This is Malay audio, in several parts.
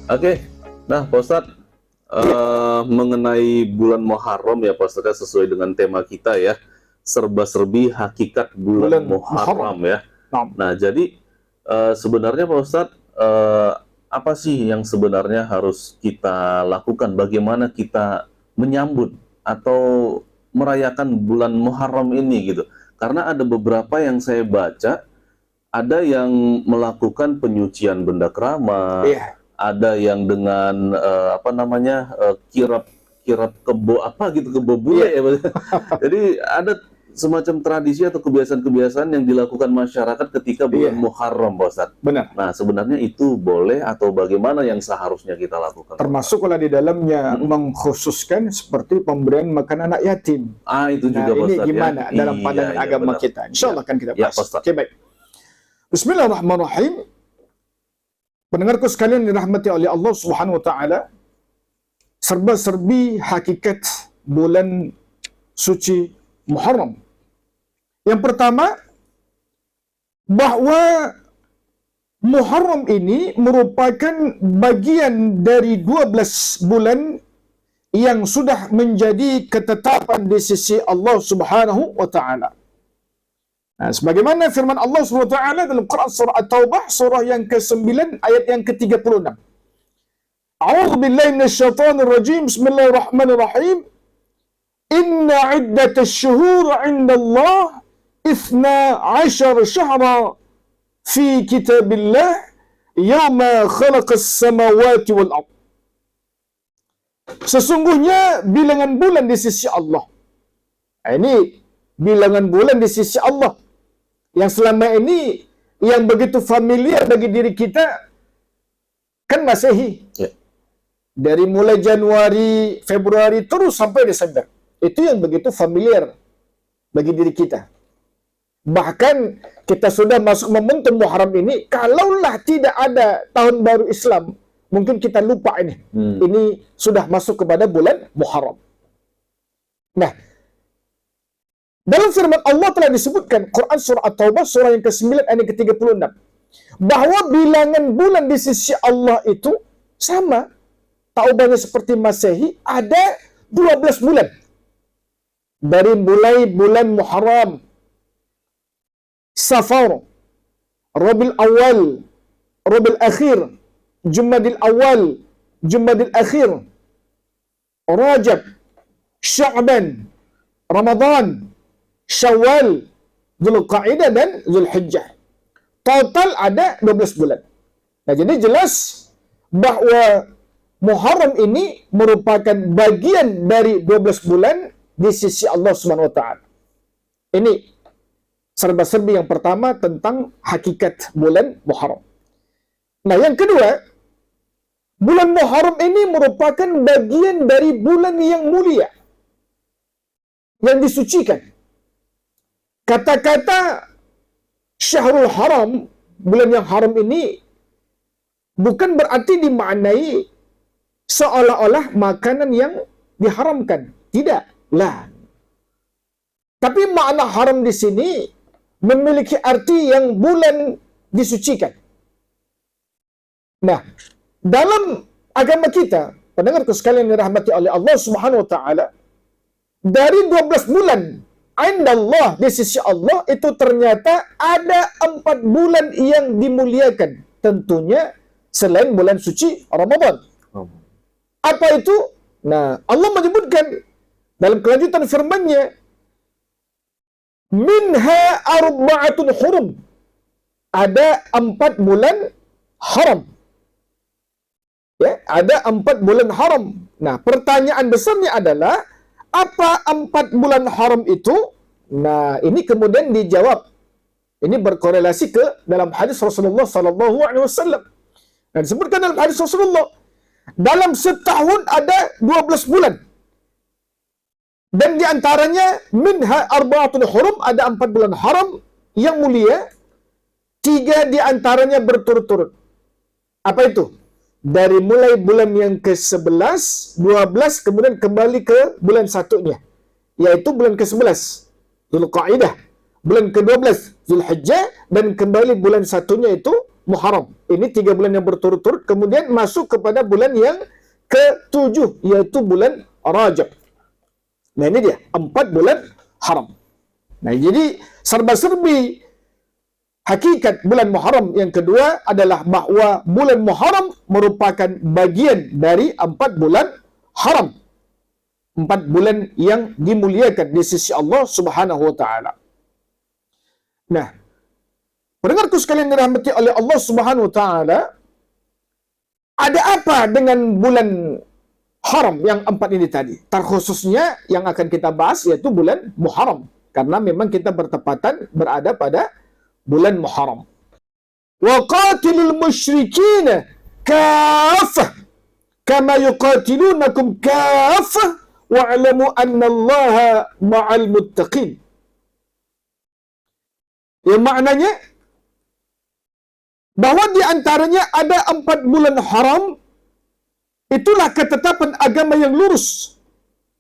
Oke, nah Pak Ustadz, mengenai bulan Muharram ya Pak Ustadz, ya, sesuai dengan tema kita ya, serba-serbi hakikat bulan Bulan Muharram. Muharram ya. Nah, Nah jadi sebenarnya Pak Ustadz, apa sih yang sebenarnya harus kita lakukan? Bagaimana kita menyambut atau merayakan bulan Muharram ini gitu? Karena ada beberapa yang saya baca, ada yang melakukan penyucian benda keramat, iya, ada yang dengan apa namanya kirap kirap kebo apa gitu kebo bule iya, ya Pak. Jadi ada semacam tradisi atau kebiasaan-kebiasaan yang dilakukan masyarakat ketika bulan iya, Muharram, Pak Ustadz. benar. Nah, sebenarnya itu boleh atau bagaimana yang seharusnya kita lakukan, Pak Ustadz? Termasuk kalau di dalamnya Mm-mm. mengkhususkan seperti pemberian makan anak yatim. Ah, itu Nah, juga, Pak ini Ustadz, ya. gimana dalam Iya, pandangan iya, agama benar. kita? Insya Allah Ya, akan kita ya, bahas. Pak Ustadz. Oke, baik. Bismillahirrahmanirrahim. Pendengarku sekalian dirahmati oleh Allah Subhanahu wa taala, serba-serbi hakikat bulan suci Muharram. Yang pertama, bahwa Muharram ini merupakan bagian dari 12 bulan yang sudah menjadi ketetapan di sisi Allah Subhanahu wa taala. Nah, sebagaimana firman Allah Subhanahu wa taala dalam Quran surah At-Taubah surah yang ke-9 ayat yang ke-36. A'udzu billahi minasyaitonir rajim. Bismillahirrahmanirrahim. Inna 'iddatasy syuhur 'indallahi 12 syahra fi kitabillah yawma khalaqas samawati wal ardh. Sesungguhnya bilangan bulan di sisi Allah. Ini bilangan bulan di sisi Allah yang selama ini yang begitu familiar bagi diri kita kan Masehi. Ya. Dari mulai Januari, Februari terus sampai Desember. Itu yang begitu familiar bagi diri kita. Bahkan kita sudah masuk momentum Muharram ini, kalaulah tidak ada tahun baru Islam, mungkin kita lupa ini. Ini sudah masuk kepada bulan Muharram. Nah, dalam firman Allah telah disebutkan, Quran surah At-Taubah surah yang ke-9 ayat yang ke-36, bahwa bilangan bulan di sisi Allah itu sama. Taubahnya seperti Masehi, ada 12 bulan. Dari mulai bulan Muharram, Safar, Rabiul Awal, Rabiul Akhir, Jumadil Awal, Jumadil Akhir, Rajab, Sya'ban, Ramadan, Syawal, Dzulqa'dah dan Dzulhijjah. Total ada 12 bulan. Nah, jadi jelas bahwa Muharram ini merupakan bagian dari 12 bulan di sisi Allah Subhanahu wa taala. Ini serba-serbi yang pertama tentang hakikat bulan Muharram. Nah, yang kedua, bulan Muharram ini merupakan bagian dari bulan yang mulia, yang disucikan. Kata-kata Syahrul Haram, bulan yang haram ini, bukan berarti dimaknai seolah-olah makanan yang diharamkan. Tidak. Lah. Tapi makna haram di sini memiliki arti yang bulan disucikan. Nah, dalam agama kita, pendengarku sekalian dirahmati oleh Allah Subhanahu wa taala, dari 12 bulan indallah di sisi Allah itu ternyata ada 4 bulan yang dimuliakan. Tentunya selain bulan suci Ramadan. Apa itu? Nah, Allah menyebutkan dalam kelanjutan firman-Nya, minha arba'atun hurum. Ada 4 bulan haram. Ya, ada 4 bulan haram. Nah, pertanyaan besarnya adalah, apa 4 bulan haram itu? Nah, ini kemudian dijawab. Ini berkorelasi ke dalam hadis Rasulullah sallallahu alaihi wasallam. Dan disebutkan dalam hadis Rasulullah, dalam setahun ada 12 bulan. Dan di antaranya minha arba'atun hurum, ada 4 bulan haram yang mulia, 3 di antaranya berturut-turut. Apa itu? Dari mulai bulan yang ke-11, 12, kemudian kembali ke bulan satunya, yaitu bulan ke-11, Dzulqa'dah, bulan ke-12, Dzulhijjah, dan kembali bulan satunya itu Muharram. Ini 3 bulan yang berturut-turut. Kemudian masuk kepada bulan yang ke-7, yaitu bulan Rajab. Nah, ini dia, 4 bulan haram. Nah, jadi serba-serbi hakikat bulan Muharram yang kedua adalah bahawa bulan Muharram merupakan bagian dari 4 bulan haram. 4 bulan yang dimuliakan di sisi Allah Subhanahu wa taala. Nah, pendengarku sekalian dirahmati oleh Allah Subhanahu wa taala, ada apa dengan bulan haram yang 4 ini tadi? Terkhususnya yang akan kita bahas yaitu bulan Muharram, karena memang kita bertepatan berada pada bulan Muharram. Wa qatilul musyrikina kaffah kama yuqatilunakum kaffah wa'lamu annallaha ma'al muttaqin. Yang maknanya bahawa di antaranya ada 4 bulan haram, itulah ketetapan agama yang lurus.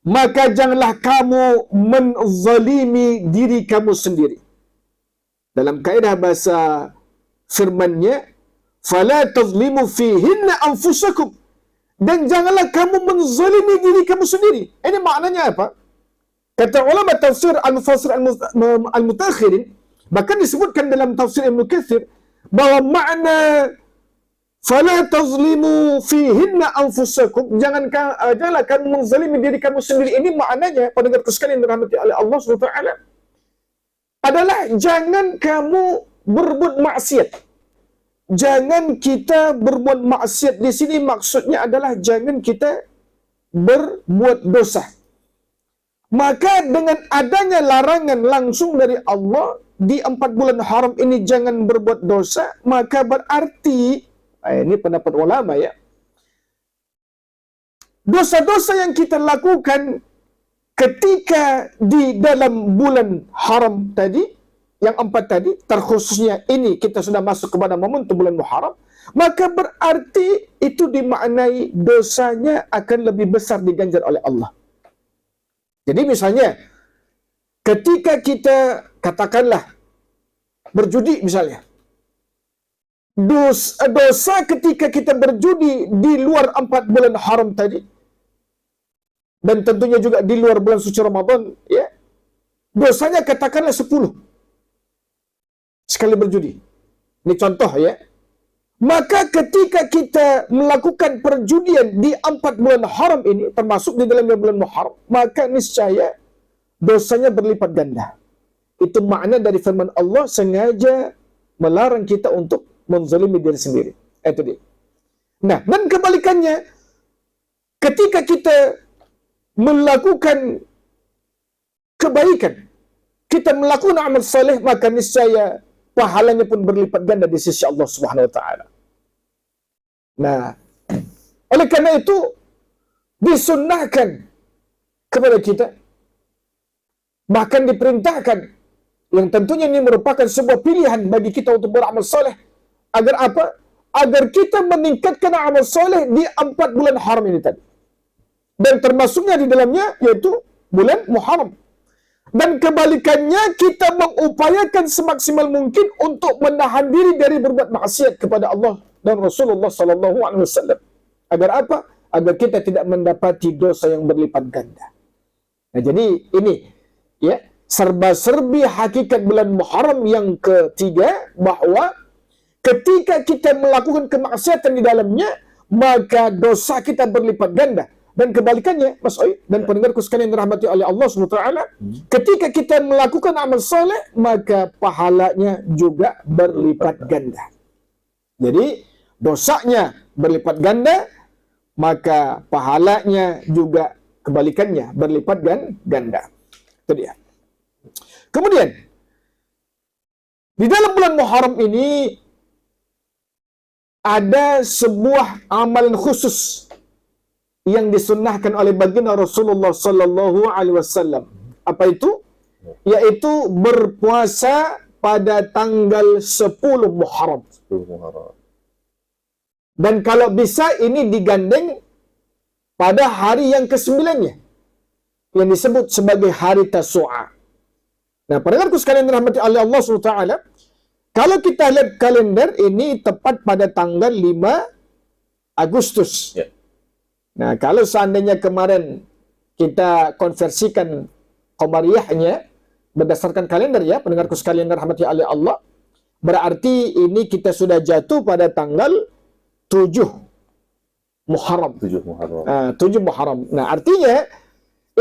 Maka janganlah kamu menzalimi diri kamu sendiri. Dalam kaedah bahasa firman-Nya, fala tazlimu fihinna anfusakum, dan janganlah kamu menzalimi diri kamu sendiri. Ini maknanya apa? Kata ulama tafsir al-mufassir al-mutakhirin, bahkan disebutkan dalam tafsir Ibnu Katsir bahawa makna fala tazlimu fihinna anfusakum, janganlah kamu menzalimi diri kamu sendiri, ini maknanya, pendengar sekalian dirahmati oleh Allah SWT, adalah jangan kamu berbuat maksiat. Jangan kita berbuat maksiat. Di sini maksudnya adalah jangan kita berbuat dosa. Maka dengan adanya larangan langsung dari Allah di 4 bulan haram ini jangan berbuat dosa, maka berarti, ini pendapat ulama ya, dosa-dosa yang kita lakukan ketika di dalam bulan haram tadi, yang 4 tadi, terkhususnya ini kita sudah masuk kepada momentum bulan Muharram, maka berarti itu dimaknai dosanya akan lebih besar diganjar oleh Allah. Jadi misalnya, ketika kita katakanlah berjudi misalnya, dosa ketika kita berjudi di luar 4 bulan haram tadi, dan tentunya juga di luar bulan suci Ramadan, ya, dosanya katakanlah 10 sekali berjudi. Ini contoh ya. Maka ketika kita melakukan perjudian di 4 bulan haram ini, termasuk di dalamnya bulan Muharram, maka niscaya dosanya berlipat ganda. Itu makna dari firman Allah, sengaja melarang kita untuk menzalimi diri sendiri. Itu dia. Nah, dan kebalikannya, ketika kita melakukan kebaikan, kita melakukan amal saleh, maka niscaya pahalanya pun berlipat ganda di sisi Allah Subhanahu wa taala. Nah, oleh karena itu disunnahkan kepada kita, bahkan diperintahkan, yang tentunya ini merupakan sebuah pilihan bagi kita untuk beramal saleh, agar apa? Agar kita meningkatkan amal saleh di 4 bulan haram ini tadi. Dan termasuknya di dalamnya yaitu bulan Muharram. Dan kebalikannya, kita mengupayakan semaksimal mungkin untuk menahan diri dari berbuat maksiat kepada Allah dan Rasulullah sallallahu alaihi wasallam. Agar apa? Agar kita tidak mendapati dosa yang berlipat ganda. Nah, jadi ini ya, serba-serbi hakikat bulan Muharram yang ketiga, bahwa ketika kita melakukan kemaksiatan di dalamnya, maka dosa kita berlipat ganda. Dan kebalikannya, Mas Oi dan pendengarku sekalian dirahmati oleh Allah SWT, ketika kita melakukan amal saleh, maka pahalanya juga berlipat ganda. Jadi, dosanya berlipat ganda, maka pahalanya juga kebalikannya berlipat ganda. Itu dia. Kemudian, di dalam bulan Muharram ini ada sebuah amalan khusus yang disunnahkan oleh baginda Rasulullah sallallahu alaihi wasallam. Apa itu? Yaitu berpuasa pada tanggal 10 Muharram. Dan kalau bisa ini digandeng pada hari yang ke-9-nya, yang disebut sebagai hari Tasu'a. Nah, pendengarku sekalian dirahmati oleh Allah SWT, Kalau kita lihat kalender, ini tepat pada tanggal 5 Agustus. Ya. Nah, kalau seandainya kemarin kita konversikan Qamariyahnya berdasarkan kalender ya, pendengarku sekalian rahmati oleh Allah, berarti ini kita sudah jatuh pada tanggal 7 Muharram. 7 Muharram. 7 Muharram. Nah, artinya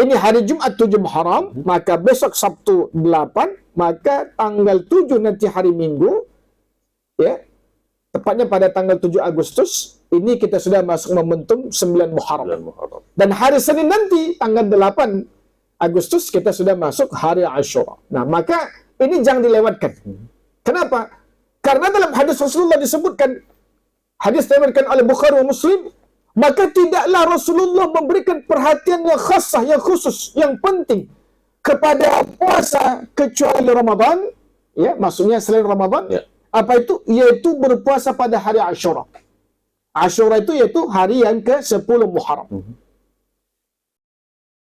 ini hari Jumat 7 Muharram, maka besok Sabtu 8, maka tanggal 7 nanti hari Minggu, ya, tepatnya pada tanggal 7 Agustus, ini kita sudah masuk momentum 9 Muharram. 9 Muharram. Dan hari Senin nanti, tanggal 8 Agustus, kita sudah masuk hari Ashura. Nah, maka ini jangan dilewatkan. Kenapa? Karena dalam hadis Rasulullah disebutkan, hadis diriwayatkan oleh Bukhari dan Muslim, maka tidaklah Rasulullah memberikan perhatian yang khasah, yang khusus, yang penting kepada puasa kecuali Ramadan, ya, maksudnya selain Ramadan, Ya. apa itu? Yaitu berpuasa pada hari Ashura. Ashura itu yaitu hari yang ke-10 Muharram.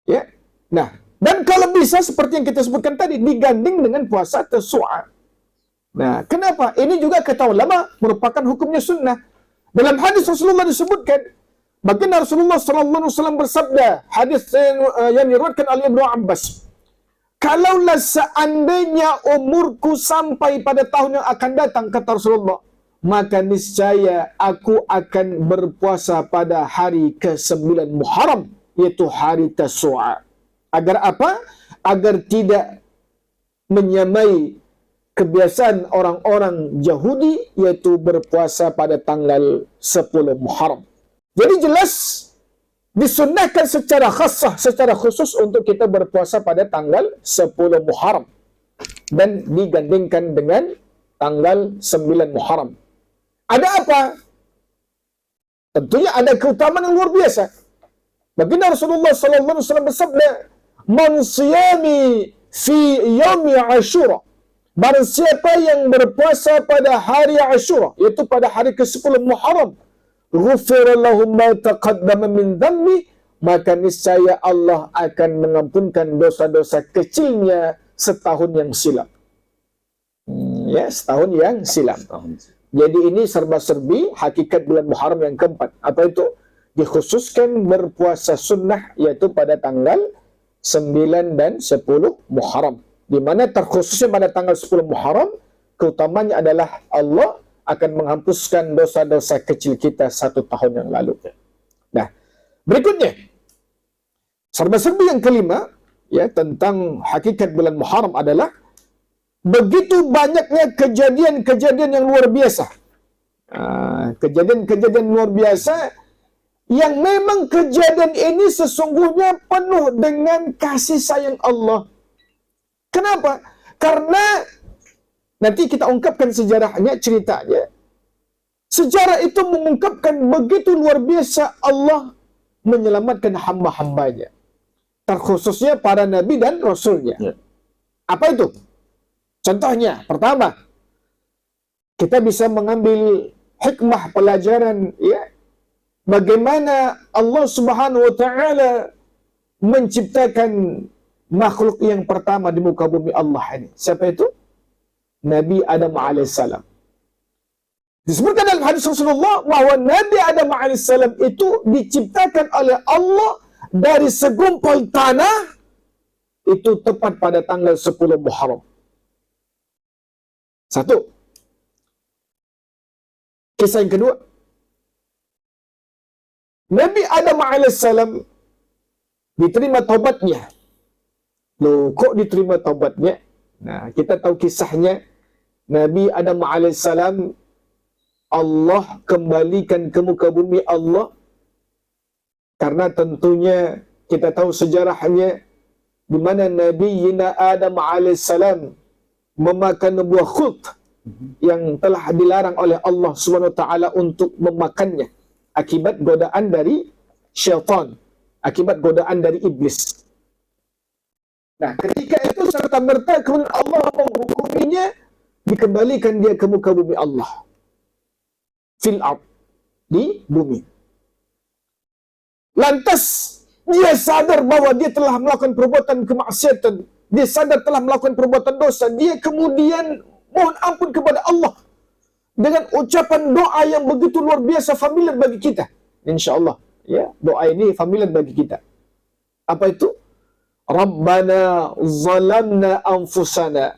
Ya. Nah, dan kalau bisa seperti yang kita sebutkan tadi, diganding dengan puasa Tasu'a. Nah, kenapa? Ini juga kata ulama merupakan hukumnya sunnah. Dalam hadis Rasulullah disebutkan, baginda Rasulullah sallallahu alaihi wasallam bersabda, hadis yang diriwayatkan oleh Ibnu Abbas, kalaulah seandainya umurku sampai pada tahun yang akan datang, kata Rasulullah, maka niscaya aku akan berpuasa pada hari ke-9 Muharram, yaitu hari Tasu'a. Agar apa? Agar tidak menyamai kebiasaan orang-orang Yahudi, yaitu berpuasa pada tanggal 10 Muharram. Jadi jelas disunnahkan secara khassah, secara khusus untuk kita berpuasa pada tanggal 10 Muharram dan digandingkan dengan tanggal 9 Muharram. Ada apa? Tentunya ada keutamaan yang luar biasa. Baginda Rasulullah sallallahu alaihi wasallam bersabda, "Man siyami fi yaumi Ashura." Barang siapa yang berpuasa pada hari Ashura, yaitu pada hari ke-10 Muharram, ghufira lahu ma taqaddama min dhanbi, maka niscaya Allah akan mengampunkan dosa-dosa kecilnya setahun yang silam. Ya, setahun yang silam. Jadi ini serba-serbi hakikat bulan Muharram yang keempat. Apa itu? Dikhususkan berpuasa sunnah, yaitu pada tanggal 9 dan 10 Muharram. Di mana terkhususnya pada tanggal 10 Muharram, keutamanya adalah Allah akan menghapuskan dosa-dosa kecil kita 1 tahun yang lalu. Nah, berikutnya, serba-serbi yang kelima, ya, tentang hakikat bulan Muharram adalah begitu banyaknya kejadian-kejadian yang luar biasa. Kejadian-kejadian luar biasa yang memang kejadian ini sesungguhnya penuh dengan kasih sayang Allah. Kenapa? Karena nanti kita ungkapkan sejarahnya, ceritanya. Sejarah itu mengungkapkan begitu luar biasa Allah menyelamatkan hamba-hambanya. Terkhususnya para nabi dan rasulnya. Ya. Apa itu? Contohnya, pertama, kita bisa mengambil hikmah pelajaran, ya, bagaimana Allah Subhanahu wa taala menciptakan makhluk yang pertama di muka bumi Allah ini. Siapa itu? Nabi Adam alaihissalam. Disebutkan dalam hadis Rasulullah bahwa Nabi Adam alaihissalam itu diciptakan oleh Allah dari segumpal tanah, itu tepat pada tanggal 10 Muharram. Satu. Kisah yang kedua, Nabi Adam alaihissalam diterima taubatnya. Loh, kok diterima taubatnya? Nah, kita tahu kisahnya. Nabi Adam alaihissalam, Allah kembalikan ke muka bumi Allah, karena tentunya kita tahu sejarahnya, di mana Nabi Adam alaihissalam memakan buah khult yang telah dilarang oleh Allah Subhanahu wa taala untuk memakannya akibat godaan dari syaitan, akibat godaan dari iblis. Nah, ketika itu serta-merta kemudian Allah menghukuminya, dikembalikan dia ke muka bumi Allah. Fil ard, di bumi. Lantas dia sadar bahwa dia telah melakukan perbuatan kemaksiatan, dia sadar telah melakukan perbuatan dosa, dia kemudian mohon ampun kepada Allah dengan ucapan doa yang begitu luar biasa familiar bagi kita. InsyaAllah, ya, doa ini familiar bagi kita. Apa itu? Rabbana zalamna anfusana.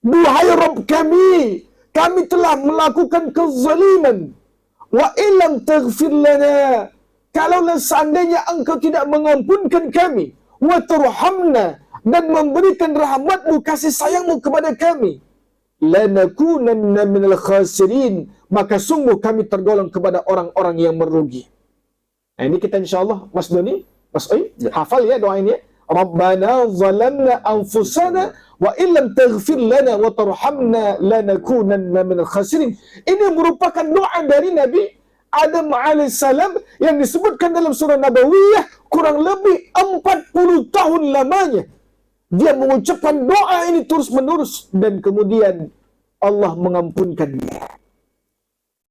Duhai Rabb kami telah melakukan kezaliman. Wa illam taghfir lana, kalaulah seandainya engkau tidak mengampunkan kami, wa turhamna, dan memberikan rahmatmu, kasih sayangmu kepada kami, lanakunanna minal khasirin, maka sungguh kami tergolong kepada orang-orang yang merugi. Nah, ini kita insyaAllah, Mas Doni, Mas Oi, hafal ya doa ini. Rabbana zalamna anfusana wa illam taghfir lana wa tarhamna lanakunanna minal khasirin. Ini merupakan doa dari Nabi Adam alaihissalam yang disebutkan dalam surah Nabawiyah kurang lebih 40 tahun lamanya. Dia mengucapkan doa ini terus-menerus dan kemudian Allah mengampunkannya.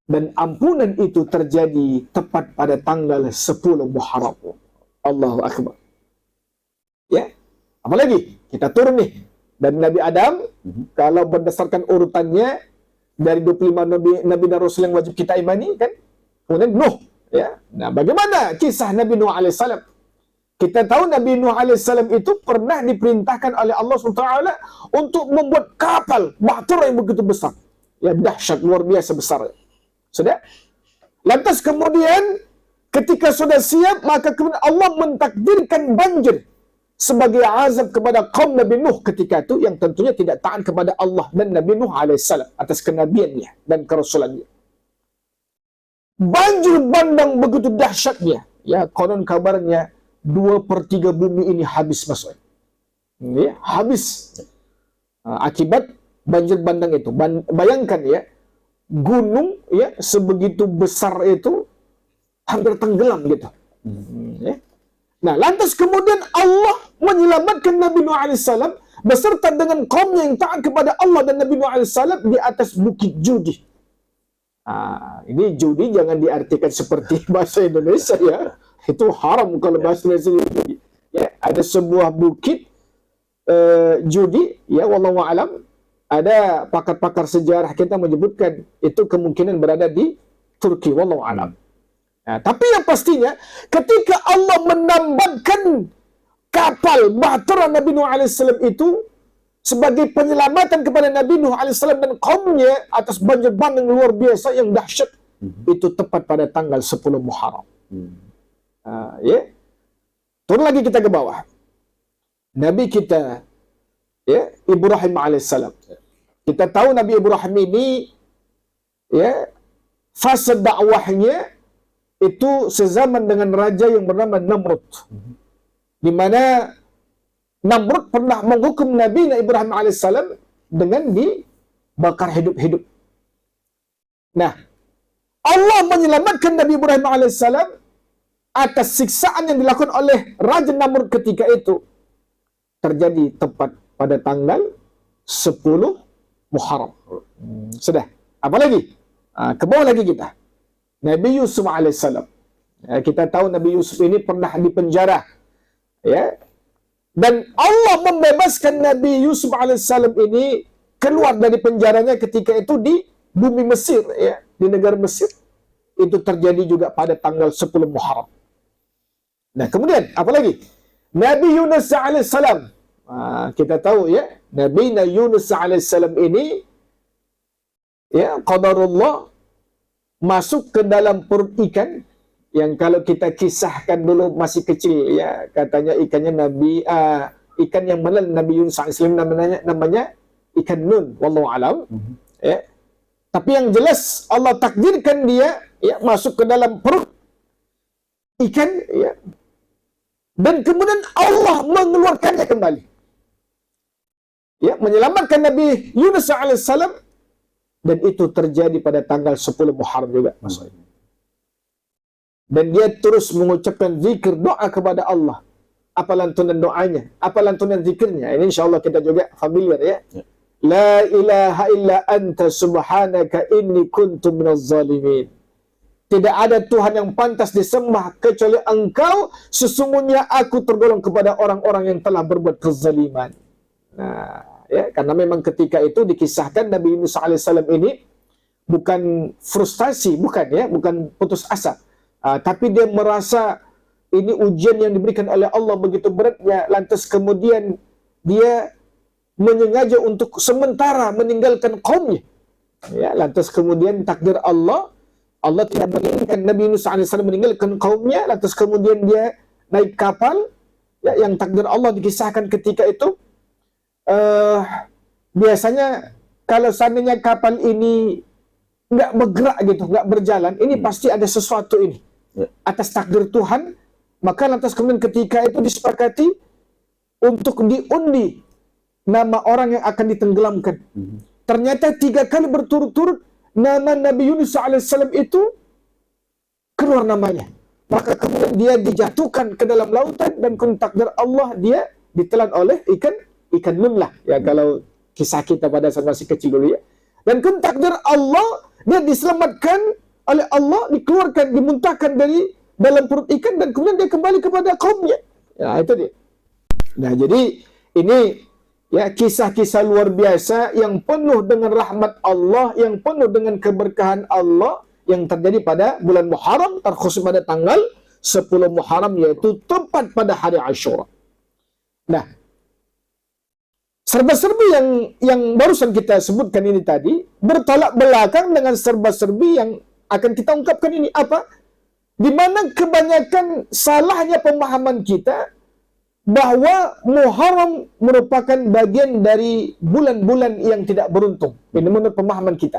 Dan ampunan itu terjadi tepat pada tanggal 10 Muharram. Allahu Akbar. Ya, apalagi kita turun nih dari Nabi Adam. Kalau berdasarkan urutannya dari 25 Nabi dan Rasul yang wajib kita imani kan, kemudian Nuh, ya. Nah, bagaimana kisah Nabi Nuh alaihissalam? Kita tahu Nabi Nuh alaihissalam itu pernah diperintahkan oleh Allah SWT untuk membuat kapal bahtera yang begitu besar, ya, dahsyat, luar biasa besar. Sudah. Lantas kemudian ketika sudah siap, maka kemudian Allah mentakdirkan banjir sebagai azab kepada kaum Nabi Nuh ketika itu, yang tentunya tidak taat kepada Allah dan Nabi Nuh alaihissalam atas kenabiannya dan kerasulannya. Banjir bandang begitu dahsyatnya, ya, konon kabarnya 2/3 bumi ini habis, Mas. Ya, habis akibat banjir bandang itu. Bayangkan ya, gunung ya sebegitu besar itu hampir tenggelam gitu. Ya. Nah, lantas kemudian Allah menyelamatkan Nabi Nuh alaihissalam beserta dengan kaumnya yang taat kepada Allah dan Nabi Nuh alaihissalam di atas bukit Judi. Ini Judi jangan diartikan seperti bahasa Indonesia ya. Itu haram kalau bahasa Indonesia. Ya, ada sebuah bukit Judi, ya, wallahu alam. Ada pakar-pakar sejarah kita menyebutkan itu kemungkinan berada di Turki, wallahu alam. Nah, tapi yang pastinya ketika Allah menambahkan kapal bahtera Nabi Nuh alaihissalam itu sebagai penyelamatan kepada Nabi Nuh alaihissalam dan kaumnya atas banjir bandang luar biasa yang dahsyat, itu tepat pada tanggal 10 Muharram. Ya. Turun lagi kita ke bawah. Nabi kita, ya, Ibrahim alaihissalam. Kita tahu Nabi Ibrahim ini, ya, fase dakwahnya itu sezaman dengan raja yang bernama Namrud, di mana Namrud pernah menghukum Nabi Ibrahim alaihissalam dengan dibakar hidup-hidup. Nah, Allah menyelamatkan Nabi Ibrahim alaihissalam atas siksaan yang dilakukan oleh Raja Namrud ketika itu, terjadi tepat pada tanggal 10 Muharram. Sudah. Apa lagi? Ke bawah lagi kita. Nabi Yusuf alaihissalam. Kita tahu Nabi Yusuf ini pernah dipenjara. Ya. Dan Allah membebaskan Nabi Yusuf alaihissalam ini keluar dari penjaranya ketika itu di bumi Mesir, ya, di negara Mesir. Itu terjadi juga pada tanggal 10 Muharram. Nah, kemudian apa lagi? Nabi Yunus alaihissalam. Kita tahu ya, Nabi Yunus alaihissalam ini, ya, qadarullah, masuk ke dalam perut ikan yang kalau kita kisahkan dulu masih kecil, ya, katanya ikannya ikan yang mana Nabi Yunus alaihissalam namanya ikan nun, wallahu alam. Ya. Tapi yang jelas Allah takdirkan dia, ya, masuk ke dalam perut ikan, ya, dan kemudian Allah mengeluarkannya kembali, ya, menyelamatkan Nabi Yunus alaihissalam, dan itu terjadi pada tanggal 10 Muharram juga, maksudnya. Dan dia terus mengucapkan zikir, doa kepada Allah. Apa lantunan doanya? Apa lantunan zikirnya? Ini insyaAllah kita juga familiar, ya. La ilaha illa anta subhanaka inni kuntu minaz zalimin. Tidak ada Tuhan yang pantas disembah kecuali Engkau, sesungguhnya aku tergolong kepada orang-orang yang telah berbuat kezaliman. Nah, ya, karena memang ketika itu dikisahkan Nabi Yunus alaihissalam ini bukan frustasi, bukan putus asa, tapi dia merasa ini ujian yang diberikan oleh Allah begitu beratnya, lantas kemudian dia menyengaja untuk sementara meninggalkan kaumnya. Ya, lantas kemudian takdir Allah tidak menginginkan Nabi Yunus alaihissalam meninggalkan kaumnya, lantas kemudian dia naik kapal, ya, yang takdir Allah dikisahkan ketika itu. Biasanya kalau seandainya kapal ini nggak bergerak gitu, nggak berjalan, ini pasti ada sesuatu ini atas takdir Tuhan. Maka lantas kemudian ketika itu disepakati untuk diundi nama orang yang akan ditenggelamkan. Ternyata 3 kali berturut-turut nama Nabi Yunus alaihissalam itu keluar namanya. Maka kemudian dia dijatuhkan ke dalam lautan dan takdir Allah dia ditelan oleh ikan nun lah. Ya, kalau kisah kita pada saat masih kecil dulu ya. Dan takdir Allah dia diselamatkan oleh Allah, dikeluarkan, dimuntahkan dari dalam perut ikan dan kemudian dia kembali kepada kaumnya. Ya, itu dia. Nah, jadi ini ya kisah-kisah luar biasa yang penuh dengan rahmat Allah, yang penuh dengan keberkahan Allah yang terjadi pada bulan Muharram, terkhusus pada tanggal 10 Muharram, yaitu tepat pada hari Asyura. Nah, serba-serbi yang barusan kita sebutkan ini tadi bertolak belakang dengan serba-serbi yang akan kita ungkapkan ini. Apa? Di mana kebanyakan salahnya pemahaman kita bahwa Muharram merupakan bagian dari bulan-bulan yang tidak beruntung. Ini menurut pemahaman kita.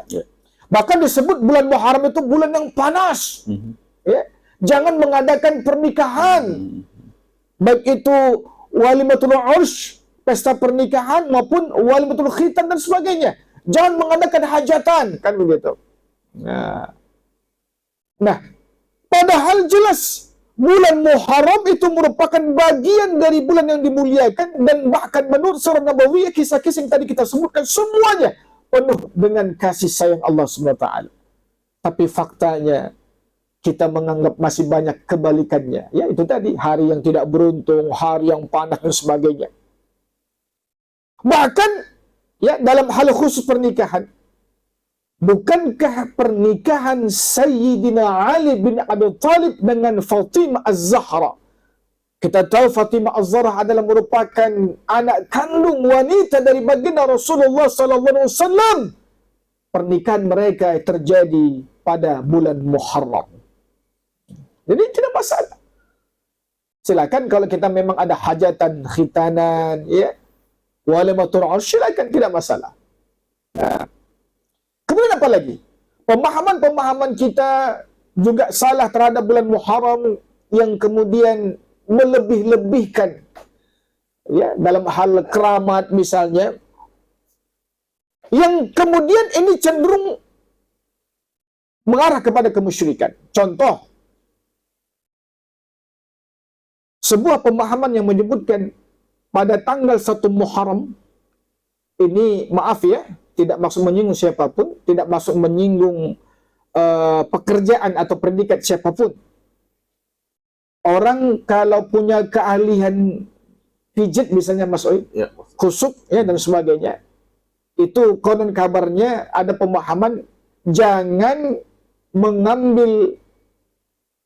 Bahkan disebut bulan Muharram itu bulan yang panas. Ya. Jangan mengadakan pernikahan. Baik itu walimatul ursh, pesta pernikahan, maupun walimatul khitan dan sebagainya. Jangan mengadakan hajatan, kan begitu. Nah, padahal jelas bulan Muharram itu merupakan bagian dari bulan yang dimuliakan, dan bahkan menurut surah Nabawiyah, kisah-kisah yang tadi kita sebutkan semuanya penuh dengan kasih sayang Allah SWT. Tapi faktanya kita menganggap masih banyak kebalikannya. Ya, itu tadi, hari yang tidak beruntung, hari yang panas dan sebagainya. Bahkan ya dalam hal khusus pernikahan, bukankah pernikahan Sayyidina Ali bin Abi Thalib dengan Fatimah Az-Zahra, kita tahu Fatimah Az-Zahra adalah merupakan anak kandung wanita dari baginda Rasulullah SAW. Pernikahan mereka terjadi pada bulan Muharram. Jadi tidak masalah. Silakan kalau kita memang ada hajatan, khitanan, ya, walimatul ursh, silakan, tidak masalah. Nah, kemudian apa lagi? Pemahaman-pemahaman kita juga salah terhadap bulan Muharram yang kemudian melebih-lebihkan, ya, dalam hal keramat misalnya, yang kemudian ini cenderung mengarah kepada kemusyrikan. Contoh, sebuah pemahaman yang menyebutkan pada tanggal 1 Muharram ini, maaf ya, tidak maksud menyinggung siapapun, tidak maksud menyinggung pekerjaan atau predikat siapapun. Orang kalau punya keahlian pijit misalnya Mas Oi, Ya. kusuk ya dan sebagainya, itu konon kabarnya ada pemahaman jangan mengambil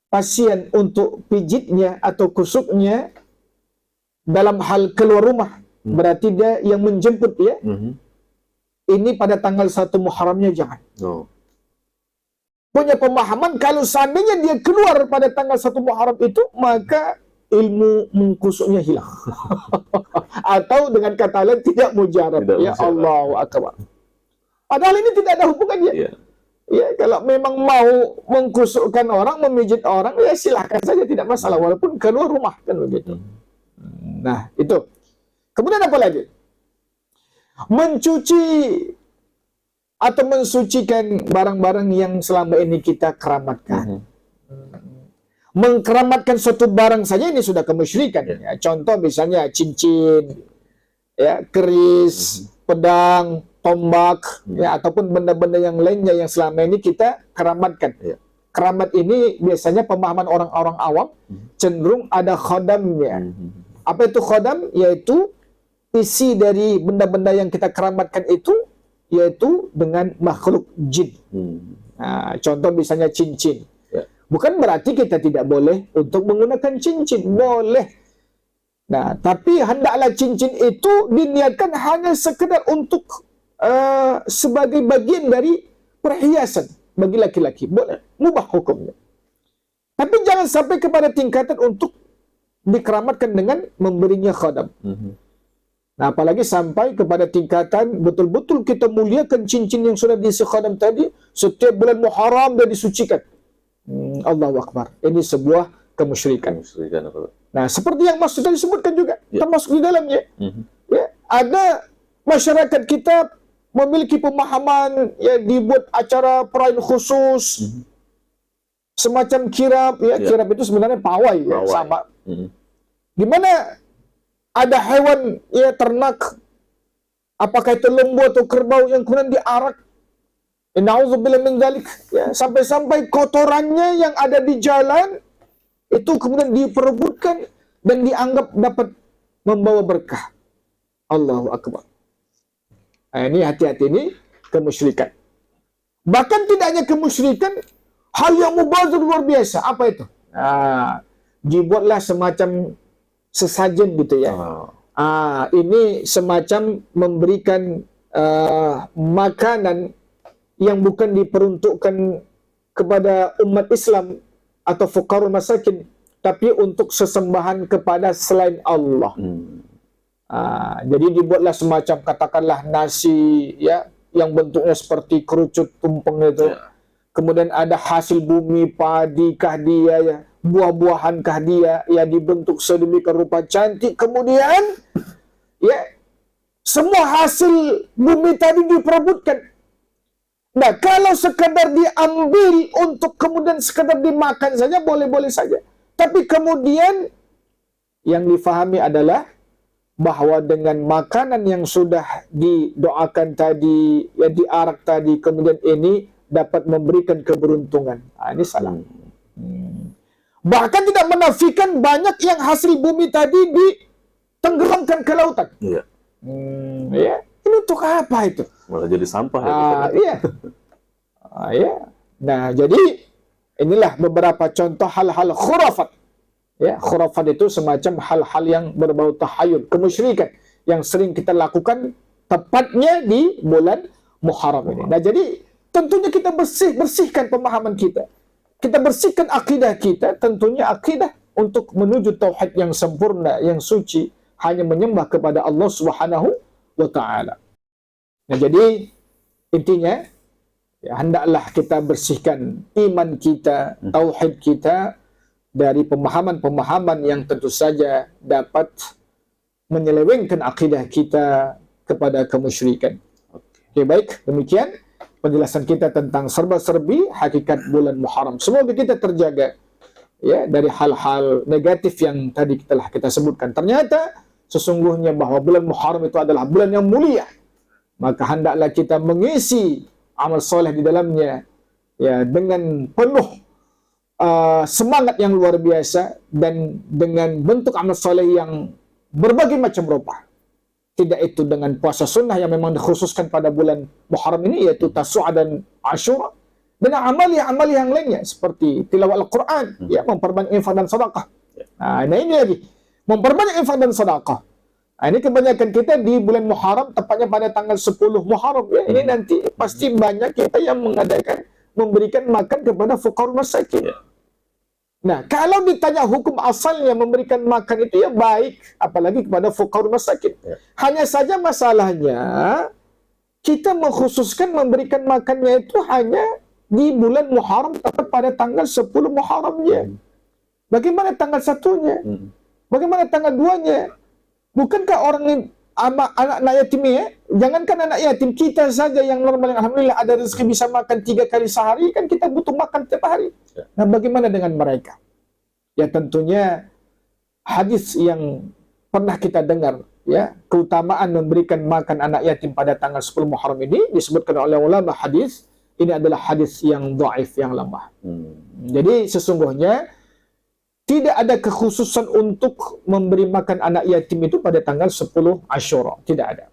pasien untuk pijitnya atau kusuknya dalam hal keluar rumah. Berarti dia yang menjemput ya. Ini pada tanggal 1 Muharramnya jangan. Punya pemahaman kalau seandainya dia keluar pada tanggal 1 Muharram itu, maka ilmu mengkusuknya hilang. Atau dengan kata lain tidak mujarab. Ya Allahu Akbar. Padahal ini tidak ada hubungannya. Ya, kalau memang mau mengkusukkan orang, memijit orang, ya silahkan saja, tidak masalah, walaupun keluar rumah, kan begitu. Nah, itu. Kemudian apa lagi? Mencuci atau mensucikan barang-barang yang selama ini kita keramatkan. Mengkeramatkan suatu barang saja ini sudah kemusyrikan. Ya, contoh misalnya cincin, ya, keris, pedang, tombak, ya, ataupun benda-benda yang lainnya yang selama ini kita keramatkan. Keramat ini biasanya pemahaman orang-orang awam cenderung ada khodamnya. Apa itu khodam? Yaitu isi dari benda-benda yang kita keramatkan itu yaitu dengan makhluk jin. Contoh misalnya cincin. Ya. Bukan berarti kita tidak boleh untuk menggunakan cincin. Boleh. Nah, tapi hendaklah cincin itu diniatkan hanya sekedar untuk sebagai bagian dari perhiasan bagi laki-laki. Boleh. Mubah hukumnya. Tapi jangan sampai kepada tingkatan untuk dikeramatkan dengan memberinya khadam. Nah, apalagi sampai kepada tingkatan betul-betul kita muliakan cincin yang sudah diisi khadam tadi, setiap bulan Muharram dia disucikan. Allahu Akbar. Ini sebuah kemusyrikan. Nah, seperti yang Mas sudah disebutkan juga, termasuk di dalamnya. Ya, ada masyarakat kita memiliki pemahaman, ya, dibuat acara perayaan khusus, semacam kirap, ya, kirap itu sebenarnya pawai, ya, sama. Di mana ada hewan, ya, ternak, apakah itu lembu atau kerbau yang kemudian diarak, na'udzubillah min dzalik, ya, sampai-sampai kotorannya yang ada di jalan itu kemudian diperebutkan dan dianggap dapat membawa berkah. Allahu Akbar. Nah, ini hati-hati, ini kemusyrikan. Bahkan tidak hanya kemusyrikan, hal yang mubazir luar biasa. Apa itu? Dibuatlah semacam sesajen gitu ya. Ini semacam memberikan makanan yang bukan diperuntukkan kepada umat Islam atau fuqarul masakin, tapi untuk sesembahan kepada selain Allah. Jadi dibuatlah semacam, katakanlah, nasi, ya, yang bentuknya seperti kerucut tumpeng itu. Kemudian ada hasil bumi, padi kah dia, ya, buah-buahan kah dia, ya, dibentuk sedemikian rupa cantik. Kemudian, ya, semua hasil bumi tadi diperebutkan. Nah, kalau sekadar diambil untuk kemudian sekadar dimakan saja, boleh-boleh saja. Tapi kemudian yang difahami adalah bahwa dengan makanan yang sudah didoakan tadi, ya, diarak tadi, kemudian ini dapat memberikan keberuntungan. Ini salah. Bahkan tidak menafikan banyak yang hasil bumi tadi ditenggelamkan ke lautan. Iya. Ya, ini untuk apa itu? Malah jadi sampah ya. Iya. Ya. Nah, jadi inilah beberapa contoh hal-hal khurafat. Ya, khurafat itu semacam hal-hal yang berbau tahayul, kemusyrikan yang sering kita lakukan tepatnya di bulan Muharram ini. Nah, jadi tentunya kita bersihkan pemahaman kita. Kita bersihkan akidah kita, tentunya akidah untuk menuju tauhid yang sempurna, yang suci, hanya menyembah kepada Allah Subhanahu wa taala. Nah, jadi intinya, ya, hendaklah kita bersihkan iman kita, tauhid kita dari pemahaman-pemahaman yang tentu saja dapat menyelewengkan akidah kita kepada kemusyrikan. Oke, baik, demikian penjelasan kita tentang serba-serbi hakikat bulan Muharram. Semoga kita terjaga, ya, dari hal-hal negatif yang tadi telah kita sebutkan. Ternyata sesungguhnya bahwa bulan Muharram itu adalah bulan yang mulia. Maka hendaklah kita mengisi amal soleh di dalamnya, ya, dengan penuh semangat yang luar biasa dan dengan bentuk amal soleh yang berbagai macam rupa. Tidak itu dengan puasa sunnah yang memang dikhususkan pada bulan Muharram ini, yaitu Tasu'a dan Ashura, dan amal yang lainnya seperti tilawah Al-Quran, ya, memperbanyak infak dan sedekah. Nah, ini lagi memperbanyak infak dan sedekah. Ini kebanyakan kita di bulan Muharram, tepatnya pada tanggal 10 Muharram, ya. Ini nanti pasti banyak kita yang memberikan makan kepada fuqarul masakin. Nah, kalau ditanya hukum asalnya memberikan makan itu, ya, baik, apalagi kepada fuqarul masakin. Hanya saja masalahnya kita mengkhususkan memberikan makannya itu hanya di bulan Muharram, tepat pada tanggal 10 Muharramnya. Bagaimana tanggal 1-nya? Bagaimana tanggal 2-nya? Bukankah orang ini anak yatim, ya? Jangankan anak yatim, kita saja yang normal, yang alhamdulillah ada rezeki bisa makan 3 kali sehari, kan kita butuh makan tiap hari. Nah, bagaimana dengan mereka? Ya, tentunya hadis yang pernah kita dengar, ya, keutamaan memberikan makan anak yatim pada tanggal 10 Muharram ini disebutkan oleh ulama hadis, ini adalah hadis yang dhaif, yang lemah. Jadi sesungguhnya tidak ada kekhususan untuk memberi makan anak yatim itu pada tanggal 10 Asyura, tidak ada.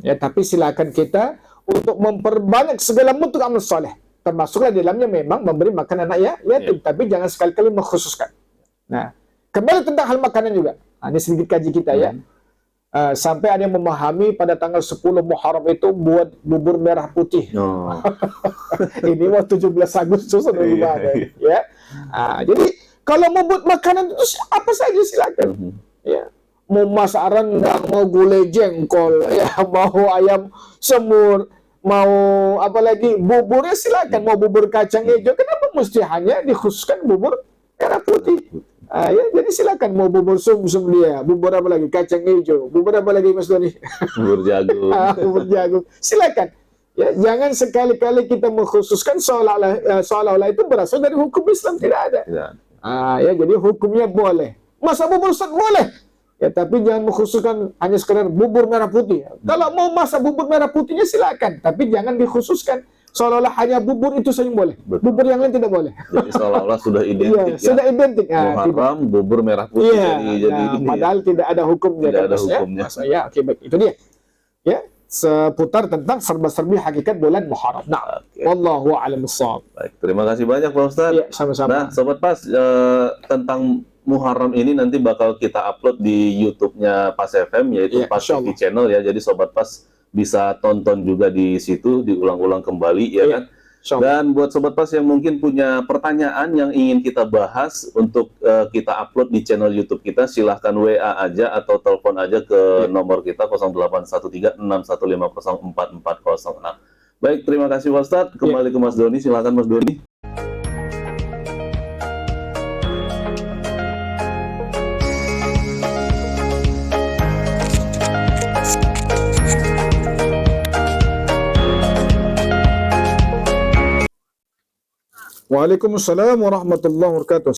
Ya, tapi silakan kita untuk memperbanyak segala bentuk amal soleh. Termasuklah di dalamnya memang memberi makan anak yatim, tapi jangan sekali-kali mengkhususkan. Nah, kembali tentang hal makanan juga. Nah, ini sedikit kaji kita ya. Sampai ada yang memahami pada tanggal 10 Muharram itu buat bubur merah putih. Oh. Ini mau 17 Agustus atau gimana? Ya. Jadi kalau mau buat makanan itu apa saja silakan. Ya. Mau masak rendang, mau gulai jengkol, ya, mau ayam semur, mau apa lagi buburnya silakan. Mau bubur kacang hijau, kenapa mesti hanya dikhususkan bubur merah putih? Ya, jadi silakan mau bubur sum-sum dia, bubur apa lagi kacang hijau, bubur apa lagi Mas Doni? Bubur jagung. Bubur jagung, silakan. Ya, jangan sekali-kali kita mengkhususkan seolah-olah itu berasal dari hukum Islam, tidak ada. Tidak. Ya, jadi hukumnya boleh. Masa bubur Ustaz boleh. Ya, tapi jangan mengkhususkan hanya sekedar bubur merah putih. Kalau mau masak bubur merah putihnya silakan, tapi jangan dikhususkan seolah-olah hanya bubur itu saja boleh. Betul. Bubur yang lain tidak boleh. Jadi seolah-olah sudah identik Sudah identik. Muharram, bubur merah putih jadi padahal tidak ada hukumnya. Tidak ada ya. hukumnya. Ya, oke, baik. Itu dia. Ya, seputar tentang serba-serbi hakikat bulan Muharram. Nah, wallahu a'lam bishawab. Baik, terima kasih banyak Pak Ustadz. Ya, sama-sama. Nah, Sobat Pas, tentang Muharram ini nanti bakal kita upload di YouTube-nya Pas FM, yaitu Ya, Pas TV Channel ya. Jadi Sobat Pas bisa tonton juga di situ, diulang-ulang kembali ya kan. Dan buat Sobat Pas yang mungkin punya pertanyaan yang ingin kita bahas untuk kita upload di channel YouTube kita, silahkan WA aja atau telepon aja ke nomor kita 081361504406. Baik, terima kasih Pak Ustadz. Kembali ke Mas Doni, silahkan Mas Doni. Waalaikumsalam warahmatullahi wabarakatuh.